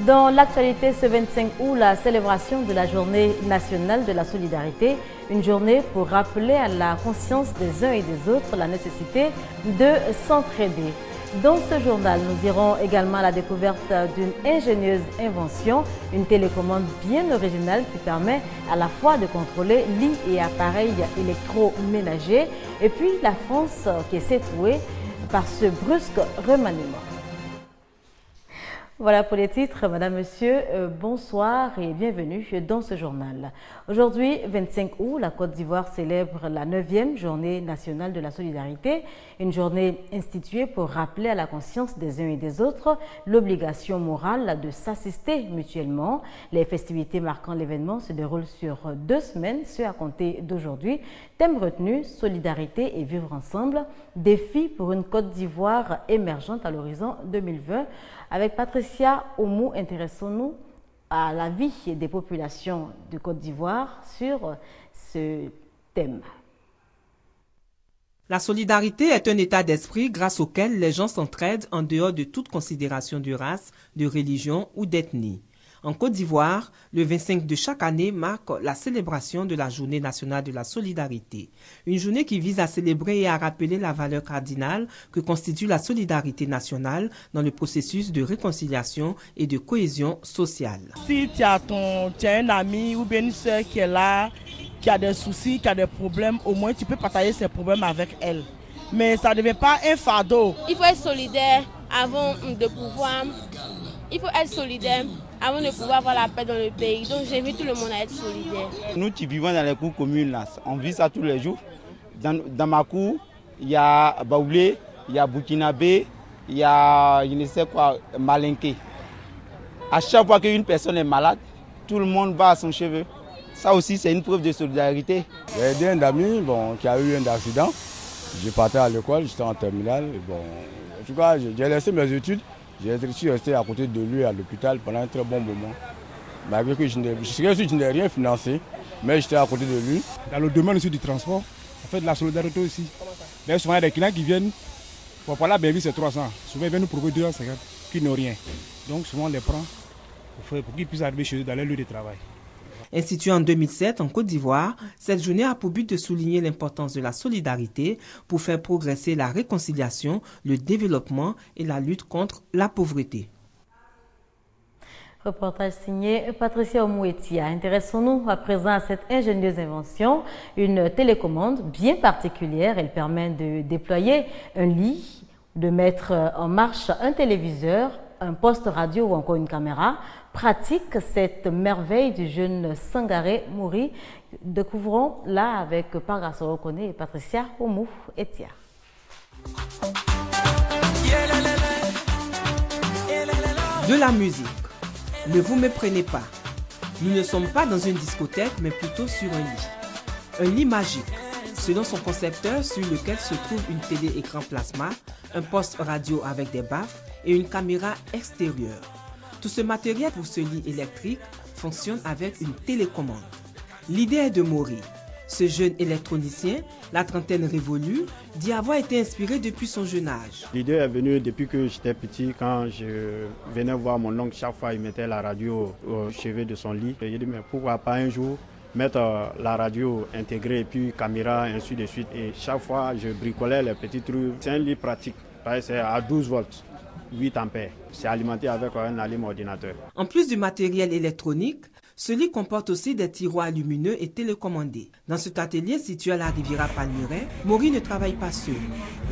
Dans l'actualité, ce 25 août, la célébration de la Journée nationale de la solidarité, une journée pour rappeler à la conscience des uns et des autres la nécessité de s'entraider. Dans ce journal, nous irons également à la découverte d'une ingénieuse invention, une télécommande bien originale qui permet à la fois de contrôler lits et appareils électroménagers, et puis la France qui est secouée par ce brusque remaniement. Voilà pour les titres. Madame, Monsieur, bonsoir et bienvenue dans ce journal. Aujourd'hui, 25 août, la Côte d'Ivoire célèbre la 9e journée nationale de la solidarité, une journée instituée pour rappeler à la conscience des uns et des autres l'obligation morale de s'assister mutuellement. Les festivités marquant l'événement se déroulent sur 2 semaines, ce à compter d'aujourd'hui. Thème retenu, solidarité et vivre ensemble, défi pour une Côte d'Ivoire émergente à l'horizon 2020. Avec Patricia Oumou, intéressons-nous à la vie des populations de Côte d'Ivoire sur ce thème. La solidarité est un état d'esprit grâce auquel les gens s'entraident en dehors de toute considération de race, de religion ou d'ethnie. En Côte d'Ivoire, le 25 de chaque année marque la célébration de la Journée nationale de la solidarité. Une journée qui vise à célébrer et à rappeler la valeur cardinale que constitue la solidarité nationale dans le processus de réconciliation et de cohésion sociale. Si tu as un ami ou bien une soeur qui est là, qui a des soucis, qui a des problèmes, au moins tu peux partager ses problèmes avec elle. Mais ça ne devient pas un fardeau. Il faut être solidaire avant de pouvoir... Il faut être solidaire avant de pouvoir avoir la paix dans le pays. Donc j'invite tout le monde à être solidaire. Nous qui vivons dans les cours communes, là, on vit ça tous les jours. Dans ma cour, il y a Baoulé, il y a Burkinabé, il y a, je ne sais quoi, Malinké. À chaque fois qu'une personne est malade, tout le monde va à son chevet. Ça aussi, c'est une preuve de solidarité. J'ai un ami qui a eu un accident. Je partais à l'école, j'étais en terminale. En tout cas, j'ai laissé mes études. Je suis resté à côté de lui à l'hôpital pendant un très bon moment. Malgré que je n'ai rien financé, mais j'étais à côté de lui. Dans le domaine aussi du transport, on fait de la solidarité aussi. Mais souvent, il y a des clients qui viennent, pour la baby c'est 300. Souvent, ils viennent nous proposer 250 qui n'ont rien. Donc souvent, on les prend pour qu'ils puissent arriver chez eux dans leur lieu de travail. Instituée en 2007 en Côte d'Ivoire, cette journée a pour but de souligner l'importance de la solidarité pour faire progresser la réconciliation, le développement et la lutte contre la pauvreté. Reportage signé Patricia Oumou. Intéressons-nous à présent à cette ingénieuse invention, une télécommande bien particulière. Elle permet de déployer un lit, de mettre en marche un téléviseur, un poste radio ou encore une caméra. Pratique cette merveille du jeune Sangaré Mouri. Découvrons là avec Pargasso Okone et Patricia Oumou Etia. De la musique. Ne vous méprenez pas. Nous ne sommes pas dans une discothèque, mais plutôt sur un lit. Un lit magique, selon son concepteur, sur lequel se trouve une télé-écran plasma, un poste radio avec des baffes et une caméra extérieure. Tout ce matériel pour ce lit électrique fonctionne avec une télécommande. L'idée est de Mori. Ce jeune électronicien, la trentaine révolue, dit avoir été inspiré depuis son jeune âge. L'idée est venue depuis que j'étais petit, quand je venais voir mon oncle, chaque fois il mettait la radio au chevet de son lit. J'ai dit mais pourquoi pas un jour mettre la radio intégrée et puis caméra ainsi de suite. Et chaque fois je bricolais les petits trucs. C'est un lit pratique, c'est à 12 volts. 8 ampères. C'est alimenté avec un allumé-ordinateur. En plus du matériel électronique, ce lit comporte aussi des tiroirs lumineux et télécommandés. Dans cet atelier situé à la Riviera Palmeraie, Mori ne travaille pas seul.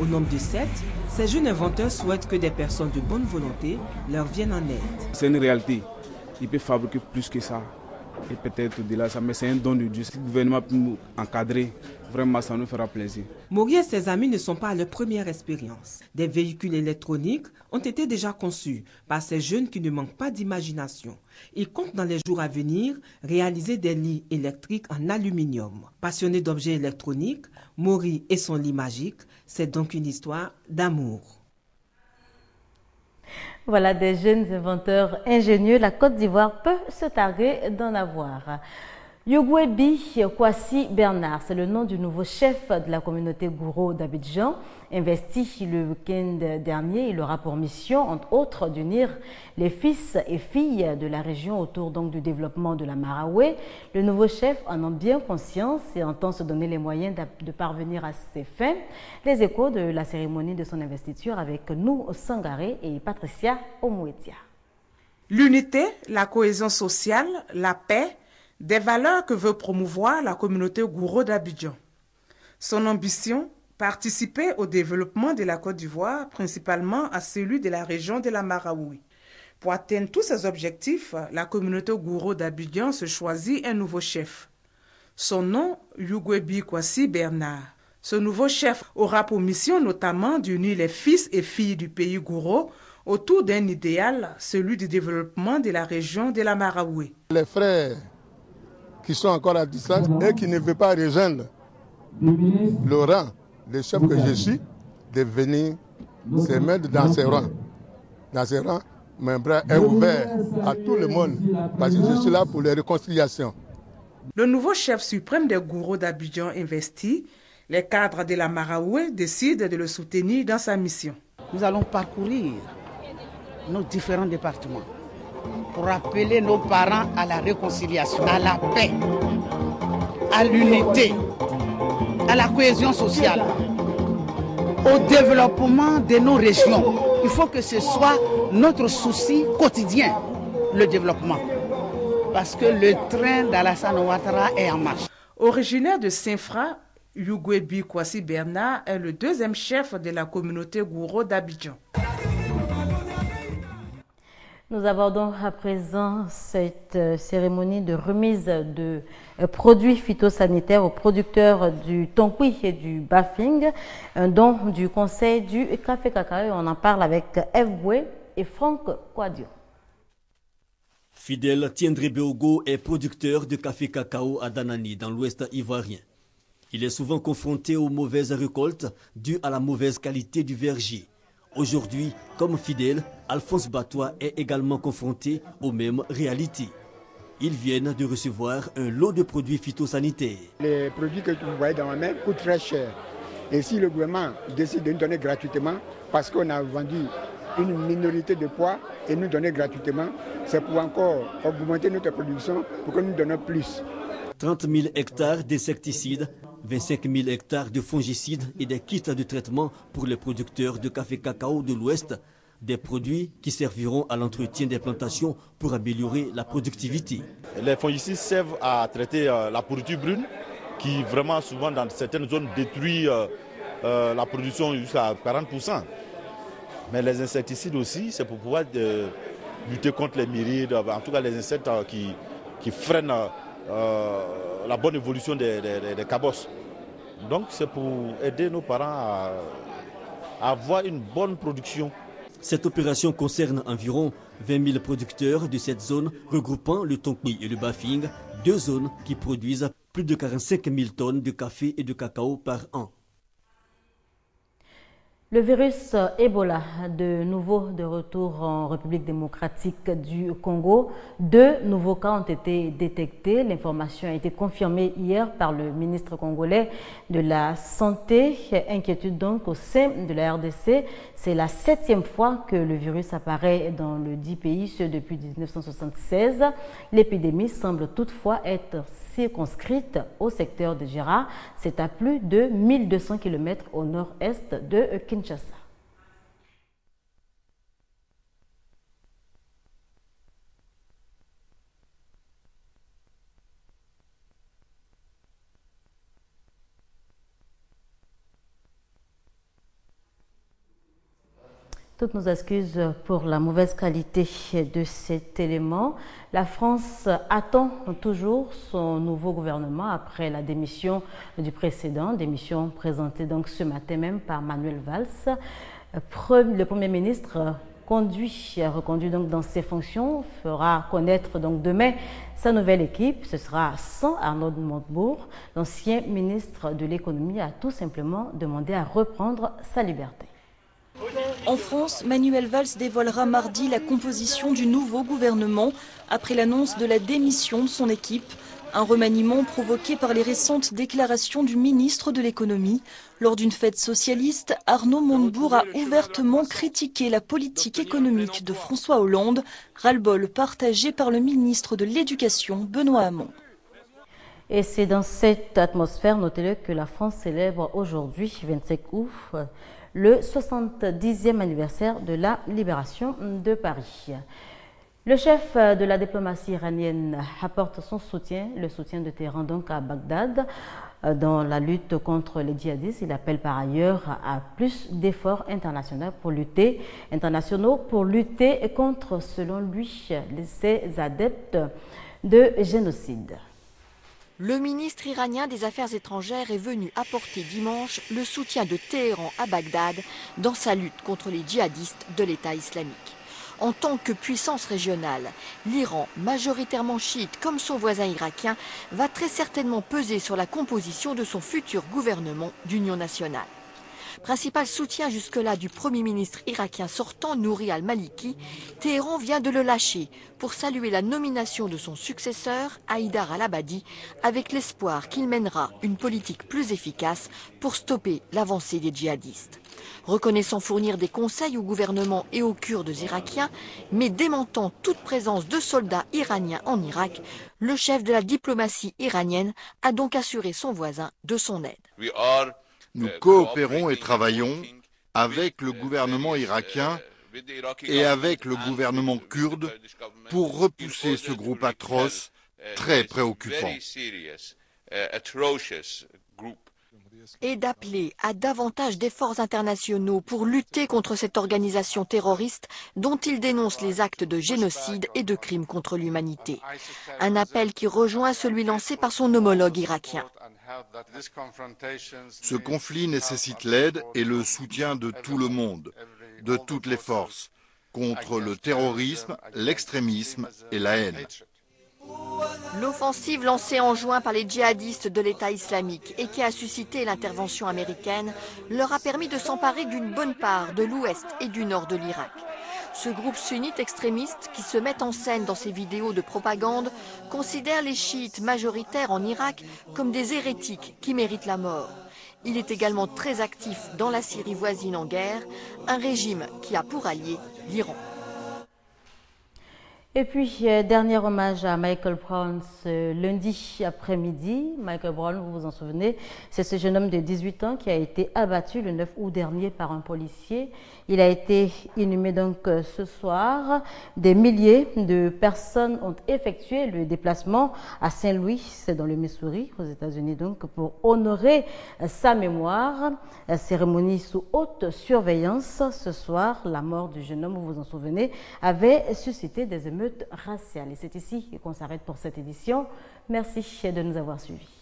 Au nombre de 7, ces jeunes inventeurs souhaitent que des personnes de bonne volonté leur viennent en aide. C'est une réalité. Il peut fabriquer plus que ça. Et peut-être au-delà de ça, mais c'est un don de Dieu. Si le gouvernement peut nous encadrer, vraiment ça nous fera plaisir. Mori et ses amis ne sont pas à leur première expérience. Des véhicules électroniques ont été déjà conçus par ces jeunes qui ne manquent pas d'imagination. Ils comptent dans les jours à venir réaliser des lits électriques en aluminium. Passionné d'objets électroniques, Mori et son lit magique, c'est donc une histoire d'amour. Voilà des jeunes inventeurs ingénieux. La Côte d'Ivoire peut se targuer d'en avoir. Yogwebi Kwasi Bernard, c'est le nom du nouveau chef de la communauté Gouro d'Abidjan. Investi le week-end dernier, il aura pour mission, entre autres, d'unir les fils et filles de la région autour donc du développement de la Maraoué. Le nouveau chef en a bien conscience et entend se donner les moyens de parvenir à ses fins. Les échos de la cérémonie de son investiture avec nous, Sangaré et Patricia Omouetia. L'unité, la cohésion sociale, la paix, des valeurs que veut promouvoir la communauté Gouro d'Abidjan. Son ambition, participer au développement de la Côte d'Ivoire, principalement à celui de la région de la Maraoué. Pour atteindre tous ces objectifs, la communauté Gouro d'Abidjan se choisit un nouveau chef. Son nom, Yogwebi Kwasi Bernard. Ce nouveau chef aura pour mission notamment d'unir les fils et filles du pays Gouro autour d'un idéal, celui du développement de la région de la Maraoué. Les frères qui sont encore à distance et qui ne veulent pas rejoindre le rang des chefs que je suis, de venir se mettre dans ces rangs. Dans ces rangs, mon bras est ouvert à tout le monde parce que je suis là pour les réconciliations. Le nouveau chef suprême des Gouro d'Abidjan investi, les cadres de la Maraoué décident de le soutenir dans sa mission. Nous allons parcourir nos différents départements pour appeler nos parents à la réconciliation, à la paix, à l'unité, à la cohésion sociale, au développement de nos régions. Il faut que ce soit notre souci quotidien, le développement. Parce que le train d'Alassane Ouattara est en marche. Originaire de Saint-Fra, Yogwebi Kwasi Bernard est le deuxième chef de la communauté Gouro d'Abidjan. Nous abordons à présent cette cérémonie de remise de produits phytosanitaires aux producteurs du Tonkwi et du Bafing, un don du conseil du Café Cacao. On en parle avec Eve Boué et Franck Quadio. Fidèle Tiendré Beogo est producteur de café cacao à Danani, dans l'ouest ivoirien. Il est souvent confronté aux mauvaises récoltes dues à la mauvaise qualité du verger. Aujourd'hui, comme Fidèle, Alphonse Batois est également confronté aux mêmes réalités. Ils viennent de recevoir un lot de produits phytosanitaires. Les produits que vous voyez dans ma main coûtent très cher. Et si le gouvernement décide de nous donner gratuitement, parce qu'on a vendu une minorité de poids et nous donner gratuitement, c'est pour encore augmenter notre production pour que nous donnons plus. 30 000 hectares d'insecticides, 25 000 hectares de fongicides et des kits de traitement pour les producteurs de café cacao de l'Ouest, des produits qui serviront à l'entretien des plantations pour améliorer la productivité. Les fongicides servent à traiter la pourriture brune qui vraiment souvent dans certaines zones détruit la production jusqu'à 40%. Mais les insecticides aussi, c'est pour pouvoir lutter contre les myriades, en tout cas les insectes qui freinent la bonne évolution des cabosses. Donc c'est pour aider nos parents à avoir une bonne production. Cette opération concerne environ 20 000 producteurs de cette zone regroupant le Tonkwi et le Bafing, deux zones qui produisent plus de 45 000 tonnes de café et de cacao par an. Le virus Ebola, de nouveau de retour en République démocratique du Congo. 2 nouveaux cas ont été détectés. L'information a été confirmée hier par le ministre congolais de la Santé. Inquiétude donc au sein de la RDC. C'est la 7e fois que le virus apparaît dans le dit pays, ce depuis 1976. L'épidémie semble toutefois être circonscrite au secteur de Gera. C'est à plus de 1200 km au nord-est de Kinshasa. Toutes nos excuses pour la mauvaise qualité de cet élément. La France attend toujours son nouveau gouvernement après la démission du précédent, démission présentée donc ce matin même par Manuel Valls. Le Premier ministre reconduit donc dans ses fonctions, fera connaître donc demain sa nouvelle équipe. Ce sera sans Arnaud Montebourg. L'ancien ministre de l'économie a tout simplement demandé à reprendre sa liberté. En France, Manuel Valls dévoilera mardi la composition du nouveau gouvernement après l'annonce de la démission de son équipe. Un remaniement provoqué par les récentes déclarations du ministre de l'économie. Lors d'une fête socialiste, Arnaud Montebourg a ouvertement critiqué la politique économique de François Hollande, ras-le-bol partagé par le ministre de l'Éducation, Benoît Hamon. Et c'est dans cette atmosphère, notez-le, que la France célèbre aujourd'hui, 25 août, le 70e anniversaire de la libération de Paris. Le chef de la diplomatie iranienne apporte son soutien, le soutien de Téhéran donc à Bagdad, dans la lutte contre les djihadistes. Il appelle par ailleurs à plus d'efforts internationaux pour lutter contre, selon lui, ces adeptes de génocide. Le ministre iranien des Affaires étrangères est venu apporter dimanche le soutien de Téhéran à Bagdad dans sa lutte contre les djihadistes de l'État islamique. En tant que puissance régionale, l'Iran, majoritairement chiite comme son voisin irakien, va très certainement peser sur la composition de son futur gouvernement d'union nationale. Principal soutien jusque-là du Premier ministre irakien sortant, Nouri al-Maliki, Téhéran vient de le lâcher pour saluer la nomination de son successeur, Haïdar al-Abadi, avec l'espoir qu'il mènera une politique plus efficace pour stopper l'avancée des djihadistes. Reconnaissant fournir des conseils au gouvernement et aux Kurdes irakiens, mais démentant toute présence de soldats iraniens en Irak, le chef de la diplomatie iranienne a donc assuré son voisin de son aide. Nous coopérons et travaillons avec le gouvernement irakien et avec le gouvernement kurde pour repousser ce groupe atroce très préoccupant. Et d'appeler à davantage d'efforts internationaux pour lutter contre cette organisation terroriste dont il dénonce les actes de génocide et de crimes contre l'humanité. Un appel qui rejoint celui lancé par son homologue irakien. Ce conflit nécessite l'aide et le soutien de tout le monde, de toutes les forces, contre le terrorisme, l'extrémisme et la haine. L'offensive lancée en juin par les djihadistes de l'État islamique et qui a suscité l'intervention américaine leur a permis de s'emparer d'une bonne part de l'ouest et du nord de l'Irak. Ce groupe sunnite extrémiste qui se met en scène dans ses vidéos de propagande considère les chiites majoritaires en Irak comme des hérétiques qui méritent la mort. Il est également très actif dans la Syrie voisine en guerre, un régime qui a pour allié l'Iran. Et puis, dernier hommage à Michael Brown ce lundi après-midi. Michael Brown, vous vous en souvenez, c'est ce jeune homme de 18 ans qui a été abattu le 9 août dernier par un policier. Il a été inhumé donc ce soir. Des milliers de personnes ont effectué le déplacement à Saint-Louis, c'est dans le Missouri, aux États-Unis, donc pour honorer sa mémoire. Cérémonie sous haute surveillance. Ce soir, la mort du jeune homme, vous vous en souvenez, avait suscité des émeutes raciales. Et c'est ici qu'on s'arrête pour cette édition. Merci de nous avoir suivis.